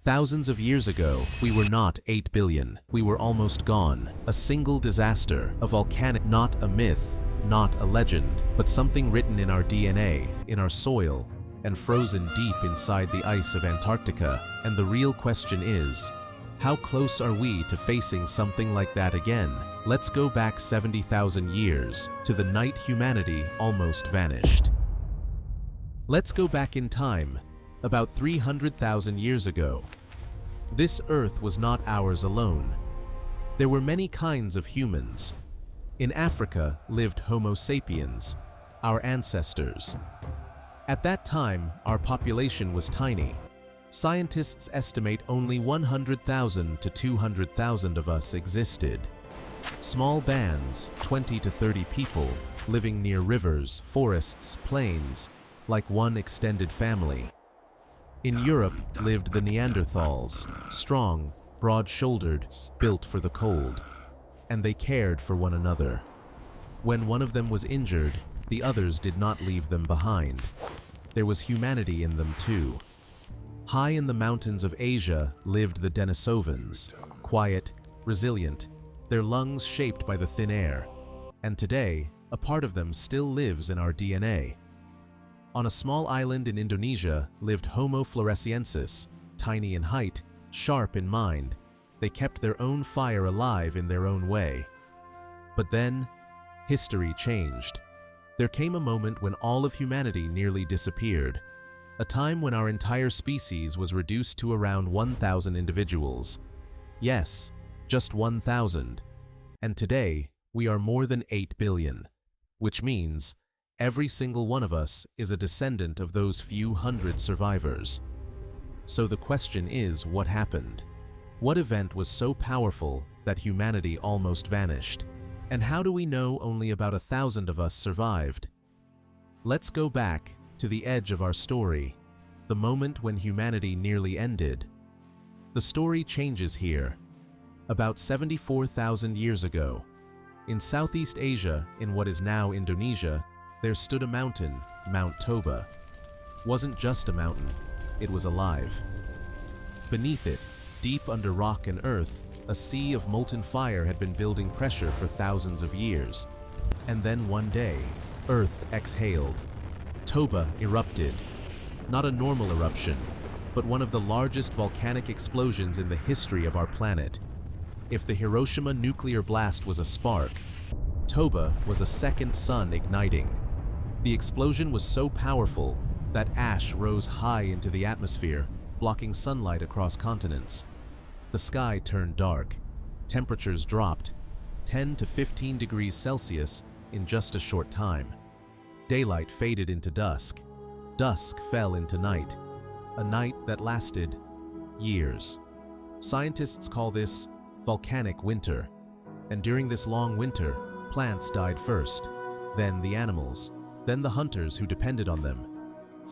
Thousands of years ago, we were not 8 billion. We were almost gone. A single disaster, a volcanic, not a myth, not a legend, but something written in our DNA, in our soil, and frozen deep inside the ice of Antarctica. And the real question is, how close are we to facing something like that again? Let's go back 70,000 years, to the night humanity almost vanished. Let's go back in time, about 300,000 years ago. This Earth was not ours alone. There were many kinds of humans. In Africa lived Homo sapiens, our ancestors. At that time, our population was tiny. Scientists estimate only 100,000 to 200,000 of us existed. Small bands, 20 to 30 people, living near rivers, forests, plains, like one extended family. In Europe lived the Neanderthals, strong, broad-shouldered, built for the cold. And they cared for one another. When one of them was injured, the others did not leave them behind. There was humanity in them too. High in the mountains of Asia lived the Denisovans, quiet, resilient, their lungs shaped by the thin air. And today, a part of them still lives in our DNA. On a small island in Indonesia lived Homo floresiensis, tiny in height, sharp in mind. They kept their own fire alive in their own way. But then, history changed. There came a moment when all of humanity nearly disappeared. A time when our entire species was reduced to around 1,000 individuals. Yes, just 1,000. And today, we are more than 8 billion. Which means, every single one of us is a descendant of those few hundred survivors. So the question is, what happened? What event was so powerful that humanity almost vanished? And how do we know only about 1,000 of us survived? Let's go back to the edge of our story, the moment when humanity nearly ended. The story changes here. About 74,000 years ago, in Southeast Asia, in what is now Indonesia, there stood a mountain, Mount Toba. Wasn't just a mountain, it was alive. Beneath it, deep under rock and earth, a sea of molten fire had been building pressure for thousands of years. And then one day, Earth exhaled. Toba erupted. Not a normal eruption, but one of the largest volcanic explosions in the history of our planet. If the Hiroshima nuclear blast was a spark, Toba was a second sun igniting. The explosion was so powerful that ash rose high into the atmosphere, blocking sunlight across continents. The sky turned dark. Temperatures dropped 10 to 15 degrees Celsius in just a short time. Daylight faded into dusk. Dusk fell into night. A night that lasted years. Scientists call this volcanic winter. And during this long winter, plants died first, then the animals, then the hunters who depended on them.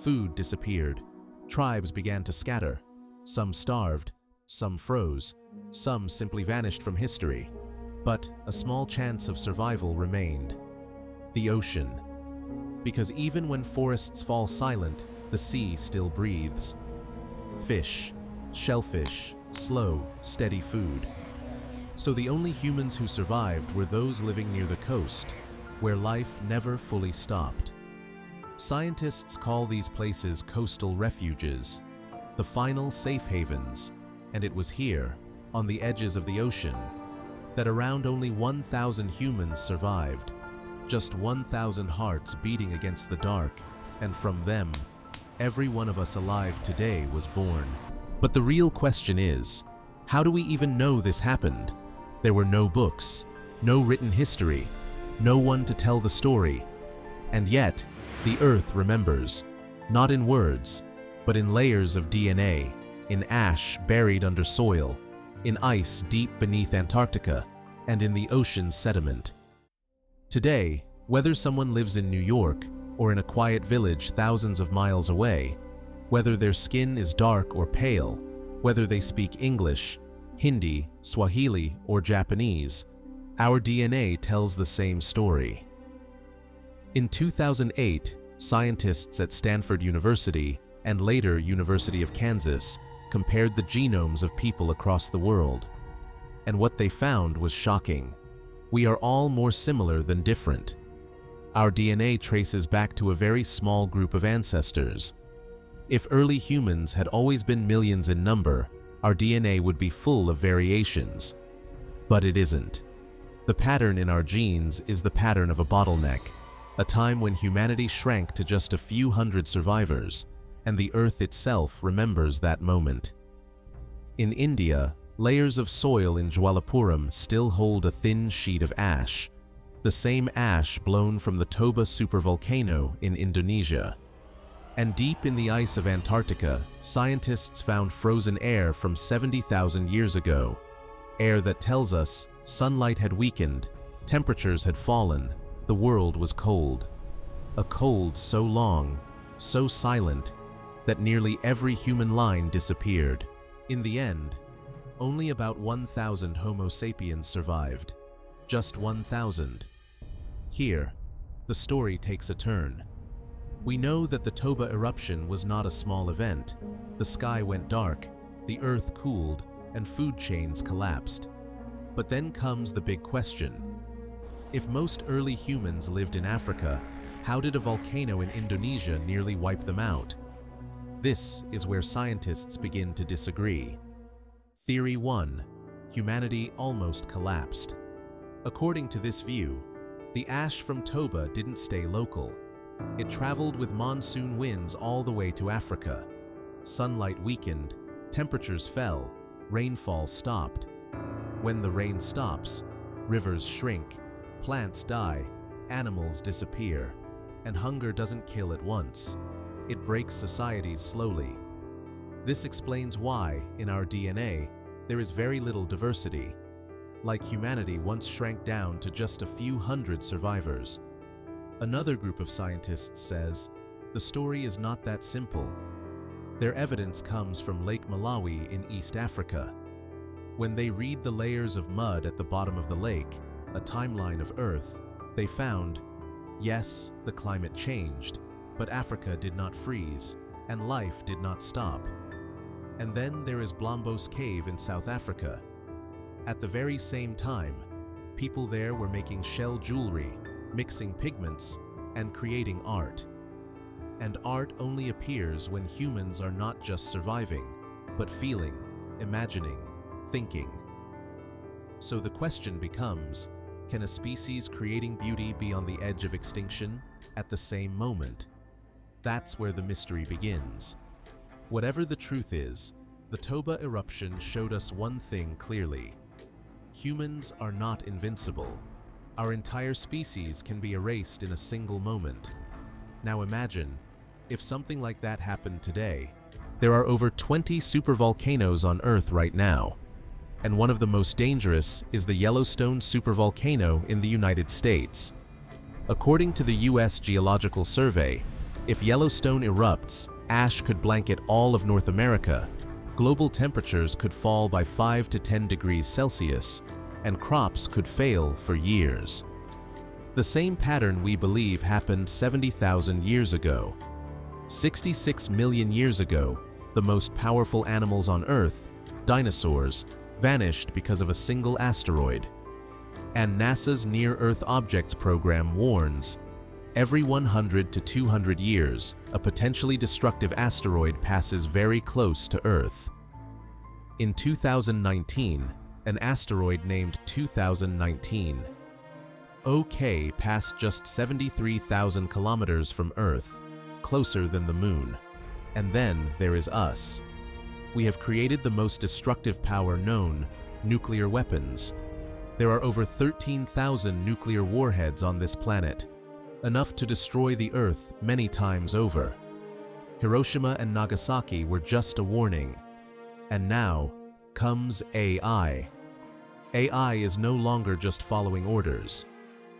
Food disappeared. Tribes began to scatter. Some starved. Some froze, some simply vanished from history. But a small chance of survival remained. The ocean. Because even when forests fall silent, the sea still breathes. Fish, shellfish, slow, steady food. So the only humans who survived were those living near the coast, where life never fully stopped. Scientists call these places coastal refuges, the final safe havens. And it was here, on the edges of the ocean, that around only 1,000 humans survived. Just 1,000 hearts beating against the dark, and from them, every one of us alive today was born. But the real question is, how do we even know this happened? There were no books, no written history, no one to tell the story. And yet, the Earth remembers, not in words, but in layers of DNA, in ash buried under soil, in ice deep beneath Antarctica, and in the ocean's sediment. Today, whether someone lives in New York or in a quiet village thousands of miles away, whether their skin is dark or pale, whether they speak English, Hindi, Swahili, or Japanese, our DNA tells the same story. In 2008, scientists at Stanford University and later University of Kansas compared the genomes of people across the world. And what they found was shocking. We are all more similar than different. Our DNA traces back to a very small group of ancestors. If early humans had always been millions in number, our DNA would be full of variations. But it isn't. The pattern in our genes is the pattern of a bottleneck, a time when humanity shrank to just a few hundred survivors, and the Earth itself remembers that moment. In India, layers of soil in Jwalapuram still hold a thin sheet of ash, the same ash blown from the Toba supervolcano in Indonesia. And deep in the ice of Antarctica, scientists found frozen air from 70,000 years ago, air that tells us sunlight had weakened, temperatures had fallen, the world was cold. A cold so long, so silent, that nearly every human line disappeared. In the end, only about 1,000 Homo sapiens survived. Just 1,000. Here, the story takes a turn. We know that the Toba eruption was not a small event. The sky went dark, the earth cooled, and food chains collapsed. But then comes the big question. If most early humans lived in Africa, how did a volcano in Indonesia nearly wipe them out? This is where scientists begin to disagree. Theory 1. Humanity almost collapsed. According to this view, the ash from Toba didn't stay local. It traveled with monsoon winds all the way to Africa. Sunlight weakened, temperatures fell, rainfall stopped. When the rain stops, rivers shrink, plants die, animals disappear, and hunger doesn't kill at once. It breaks societies slowly. This explains why, in our DNA, there is very little diversity. Like humanity once shrank down to just a few hundred survivors. Another group of scientists says, the story is not that simple. Their evidence comes from Lake Malawi in East Africa. When they read the layers of mud at the bottom of the lake, a timeline of Earth, they found, yes, the climate changed, but Africa did not freeze, and life did not stop. And then there is Blombos Cave in South Africa. At the very same time, people there were making shell jewelry, mixing pigments, and creating art. And art only appears when humans are not just surviving, but feeling, imagining, thinking. So the question becomes, can a species creating beauty be on the edge of extinction at the same moment? That's where the mystery begins. Whatever the truth is, the Toba eruption showed us one thing clearly. Humans are not invincible. Our entire species can be erased in a single moment. Now imagine, if something like that happened today. There are over 20 supervolcanoes on Earth right now, and one of the most dangerous is the Yellowstone supervolcano in the United States. According to the U.S. Geological Survey, if Yellowstone erupts, ash could blanket all of North America, global temperatures could fall by 5 to 10 degrees Celsius, and crops could fail for years. The same pattern we believe happened 70,000 years ago. 66 million years ago, the most powerful animals on Earth, dinosaurs, vanished because of a single asteroid. And NASA's Near-Earth Objects program warns, every 100 to 200 years, a potentially destructive asteroid passes very close to Earth. In 2019, an asteroid named 2019 OK passed just 73,000 kilometers from Earth, closer than the Moon. And then there is us. We have created the most destructive power known, nuclear weapons. There are over 13,000 nuclear warheads on this planet, enough to destroy the Earth many times over. Hiroshima and Nagasaki were just a warning. And now comes AI. AI is no longer just following orders.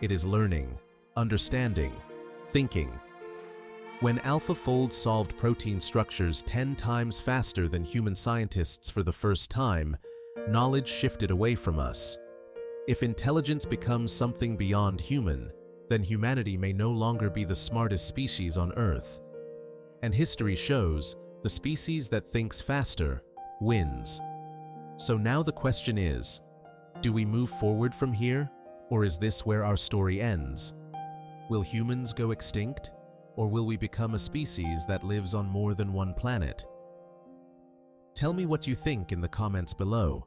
It is learning, understanding, thinking. When AlphaFold solved protein structures 10 times faster than human scientists for the first time, knowledge shifted away from us. If intelligence becomes something beyond human, then humanity may no longer be the smartest species on Earth. And history shows the species that thinks faster wins. So now the question is, do we move forward from here, or is this where our story ends? Will humans go extinct, or will we become a species that lives on more than one planet? Tell me what you think in the comments below.